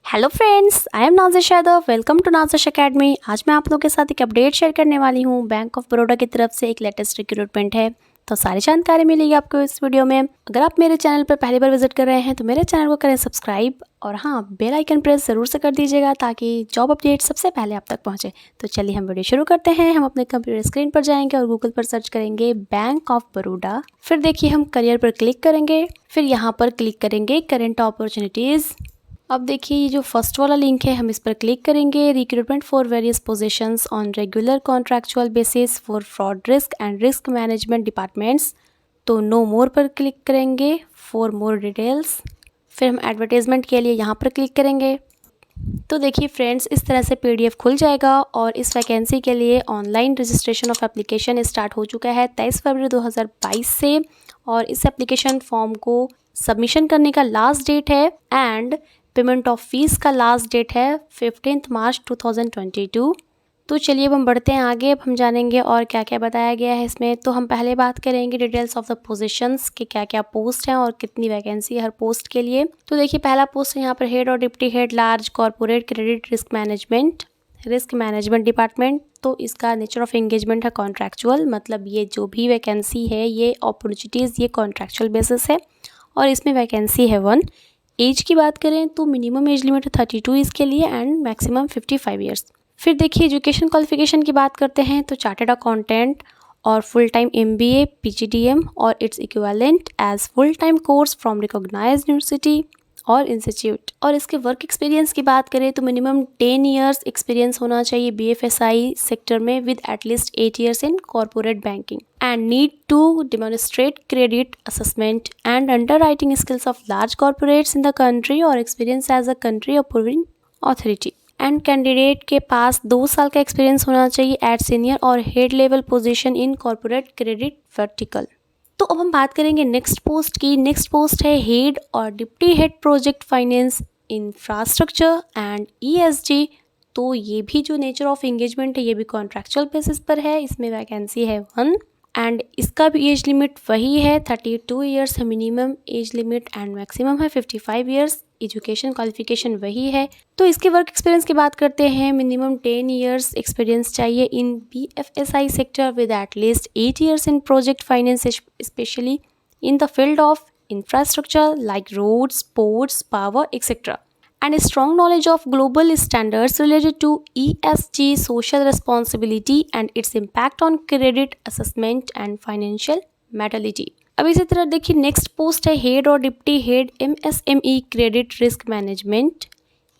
Hello friends, I am Nazish Yadav. Welcome to Nazish academy. आज मैं आप लोगों के साथ एक अपडेट शेयर करने वाली हूँ। बैंक ऑफ बड़ौदा की तरफ से एक लेटेस्ट रिक्रूटमेंट है, तो सारी जानकारी मिलेगी आपको इस वीडियो में। अगर आप मेरे चैनल पर पहली बार विजिट कर रहे हैं तो मेरे चैनल को करें सब्सक्राइब और हाँ, बेल आइकन प्रेस ज़रूर से कर दीजिएगा ताकि जॉब अपडेट सबसे पहले आप तक पहुँचे। तो चलिए हम वीडियो शुरू करते हैं। हम अपने कंप्यूटर स्क्रीन पर जाएंगे और गूगल पर सर्च करेंगे बैंक ऑफ बड़ौदा। फिर देखिए हम करियर पर क्लिक करेंगे, फिर यहाँ पर क्लिक करेंगे करेंट अपॉर्चुनिटीज़। अब देखिए ये जो फर्स्ट वाला लिंक है हम इस पर क्लिक करेंगे। Recruitment for various positions on regular contractual basis for fraud risk and risk management departments. तो नो मोर पर क्लिक करेंगे फॉर मोर डिटेल्स। फिर हम एडवर्टाइजमेंट के लिए यहाँ पर क्लिक करेंगे। तो देखिए फ्रेंड्स, इस तरह से PDF खुल जाएगा और इस वैकेंसी के लिए online registration of application start हो चुका है 23 फरवरी 2022 से। और इस एप्लीकेशन फॉर्म को सबमिशन करने का लास्ट डेट है एंड पेमेंट ऑफ फीस का लास्ट डेट है 15 मार्च 2022। तो चलिए अब हम बढ़ते हैं आगे। अब हम जानेंगे और क्या क्या बताया गया है इसमें। तो हम पहले बात करेंगे डिटेल्स ऑफ द पोजीशंस के क्या क्या पोस्ट हैं और कितनी वैकेंसी है हर पोस्ट के लिए। तो देखिए पहला पोस्ट है यहाँ पर हेड और deputy head large corporate credit risk management department. तो इसका नेचर ऑफ एंगेजमेंट है कॉन्ट्रैक्चुअल, मतलब ये जो भी वैकेंसी है ये अपॉर्चुनिटीज़ ये कॉन्ट्रैक्चुअल बेसिस है और इसमें वैकेंसी है 1। एज की बात करें तो मिनिमम एज लिमिट 32 इसके लिए एंड मैक्सिमम 55 ईयर्स। फिर देखिए एजुकेशन क्वालिफिकेशन की बात करते हैं तो चार्टर्ड अकाउंटेंट और फुल टाइम MBA PGDM और it's equivalent as full time course from recognised university और इंस्टीट्यूट। और इसके वर्क एक्सपीरियंस की बात करें तो मिनिमम 10 ईयर्स एक्सपीरियंस होना चाहिए BFSI सेक्टर में with at least 8 years in corporate banking and need to demonstrate credit assessment and underwriting skills of large corporates in the country or experience as a country approving authority। And candidate के पास 2 साल का experience होना चाहिए eight senior और head level position in corporate credit vertical. तो अब हम बात करेंगे नेक्स्ट पोस्ट की। नेक्स्ट पोस्ट है हेड और deputy head project finance infrastructure and ESG। तो ये भी जो नेचर ऑफ एंगेजमेंट है ये भी कॉन्ट्रैक्चुअल बेसिस पर है। इसमें वैकेंसी है 1 एंड इसका भी एज लिमिट वही है 32 ईयर्स है minimum age limit and maximum है 55 ईयर्स। एजुकेशन क्वालिफिकेशन वही है। तो इसके वर्क एक्सपीरियंस की बात करते हैं मिनिमम 10 ईयर्स एक्सपीरियंस चाहिए in BFSI sector with at least 8 years in project finance specially in the field of infrastructure like roads ports power etcetera and a strong knowledge of global standards related to ESG social responsibility and its impact on credit assessment and financial mortality। अब इसी तरह देखिए next post है head और deputy head MSME credit risk management.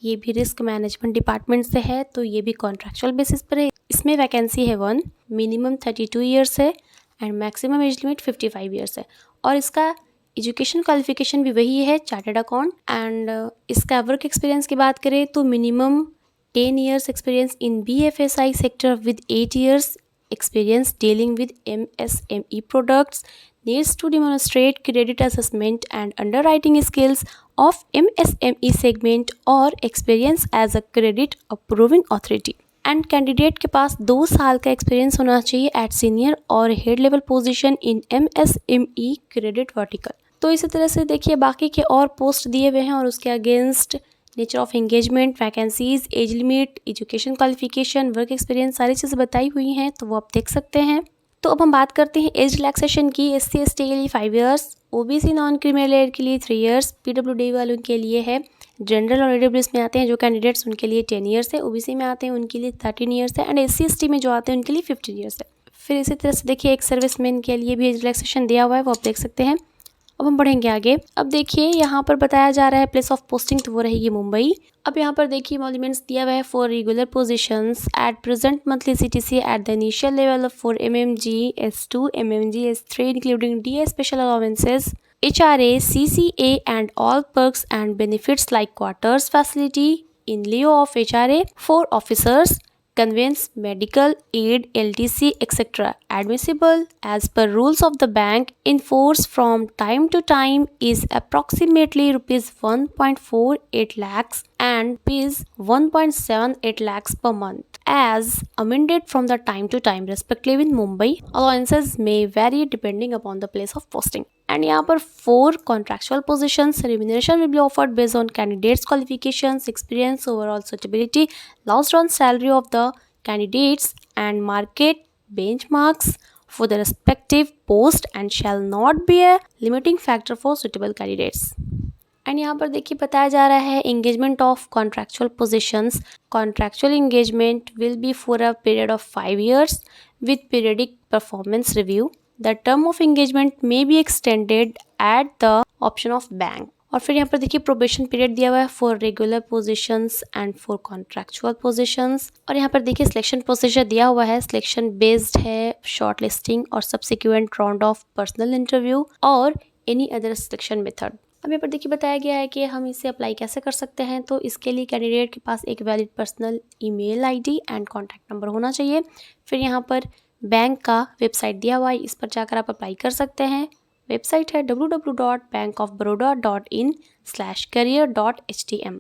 ये भी risk management department से है तो ये भी कॉन्ट्रैक्चुअल बेसिस पर है। इसमें वैकेंसी है 1, मिनिमम 32 ईयर्स है and maximum age limit 55 years है। और इसका एजुकेशन क्वालिफिकेशन भी वही है चार्टर्ड अकाउंट एंड इसका वर्क एक्सपीरियंस की बात करें तो minimum 10 years experience in BFSI sector with 8 years experience dealing with MSME products needs to demonstrate credit assessment and underwriting skills of MSME segment or experience as a credit approving authority। And candidate के पास 2 साल का experience होना चाहिए eight senior और head level position in MSME credit vertical. तो इसी तरह से देखिए बाकी के और पोस्ट दिए हुए हैं और उसके against nature of engagement vacancies age limit education qualification work experience सारी चीज़ें बताई हुई हैं, तो वो आप देख सकते हैं। तो अब हम बात करते हैं एज रिलैक्सेशन की। SC ST के लिए 5 ईयर्स, OBC नॉन क्रिमिनल के लिए 3 ईयर्स, PWD वालों के लिए है, जनरल और EWS में आते हैं जो कैंडिडेट्स उनके लिए 10 ईयर्स है, OBC में आते हैं उनके लिए 13 ईयर्स है एंड SC ST में जो आते हैं उनके लिए 15 ईयर्स है। फिर इसी तरह से देखिए एक सर्विसमैन के लिए भी एज रिलैक्सेशन दिया हुआ है, वो आप देख सकते हैं। अब हम बढ़ेंगे आगे। अब देखिए यहाँ पर बताया जा रहा है प्लेस ऑफ पोस्टिंग, तो वो रहेगी मुंबई। अब यहाँ पर देखिए एलिमेंट्स दिया हुआ है for regular positions at present monthly CTC at the initial level of for MMG S2 MMG S3 including DA special allowances HRA CCA and all perks and benefits like quarters facility in lieu of HRA for officers, conveyance, medical aid, LTC, etc. admissible as per rules of the bank in force from time to time is approximately rupees 1.48 lakhs and rupees 1.78 lakhs per month as amended from the time to time respectively in Mumbai. Allowances may vary depending upon the place of posting. And यहाँ पर 4 contractual positions. Remuneration will be offered based on candidates' qualifications, experience, overall suitability, last round salary of the candidates, and market benchmarks for the respective post, and shall not be a limiting factor for suitable candidates. And यहाँ पर देखिए बताया जा रहा है engagement of contractual positions. Contractual engagement will be for a period of 5 years with periodic performance review. The term of engagement may be extended at the option of bank. और फिर यहाँ पर देखिए प्रोबेशन पीरियड दिया हुआ है for regular positions and for contractual positions. और यहाँ पर देखिए सिलेक्शन प्रोसीजर दिया हुआ है. सिलेक्शन बेस्ड है शॉर्ट लिस्टिंग और subsequent round of personal interview और एनी अदर सिलेक्शन मेथड. अब यहाँ पर देखिए बताया गया है कि हम इसे अप्लाई कैसे कर सकते हैं. तो इसके लिए कैंडिडेट के पास एक valid personal email ID and contact number होना चाहिए. फिर यहाँ पर बैंक का वेबसाइट दिया हुआ है, इस पर जाकर आप अप्लाई कर सकते हैं. वेबसाइट है www.bankofbaroda.in/career.htm.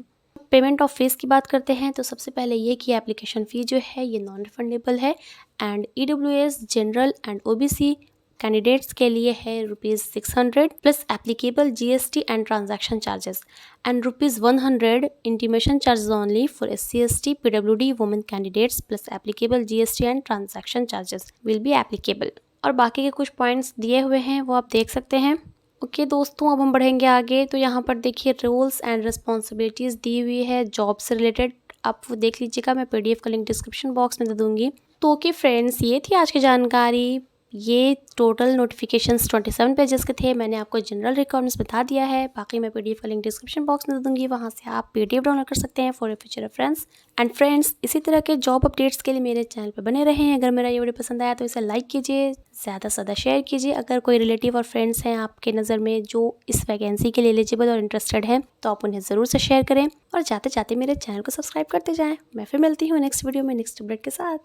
पेमेंट ऑफ फीस की बात करते हैं तो सबसे पहले ये कि एप्लीकेशन फ़ी जो है ये नॉन रिफंडेबल है. And EWS general and OBC candidates के लिए है ₹600 plus applicable GST and transaction charges and ₹100 intimation charges only for SC ST PWD women candidates plus applicable GST and transaction charges will be applicable. और बाकी के कुछ points दिए हुए हैं वो आप देख सकते हैं. ओके दोस्तों, अब हम बढ़ेंगे आगे. तो यहाँ पर देखिए रोल्स एंड रिस्पॉन्सिबिलिटीज़ दी हुई है जॉब से रिलेटेड. आप वो देख लीजिएगा, मैं PDF का लिंक डिस्क्रिप्शन बॉक्स में दे दूँगी. तो ओके फ्रेंड्स, ये थी आज की जानकारी. ये टोटल नोटिफिकेशंस 27 पेजेस के थे. मैंने आपको जनरल रिक्वायरमेंट्स बता दिया है. बाकी मैं PDF का लिंक डिस्क्रिप्शन बॉक्स में दे दूँगी, वहाँ से आप PDF डाउनलोड कर सकते हैं for future reference. And friends, इसी तरह के जॉब अपडेट्स के लिए मेरे चैनल पर बने रहें. अगर मेरा ये वीडियो पसंद आया तो इसे लाइक कीजिए, ज़्यादा से ज़्यादा शेयर कीजिए. अगर कोई रिलेटिव और फ्रेंड्स हैं आपके नज़र में जो इस वैकेंसी के लिए एलिजिबल और इंटरेस्टेड हैं तो आप उन्हें ज़रूर से शेयर करें. और जाते जाते मेरे चैनल को सब्सक्राइब करते जाएँ. मैं फिर मिलती हूँ नेक्स्ट वीडियो में नेक्स्ट अपडेट के साथ.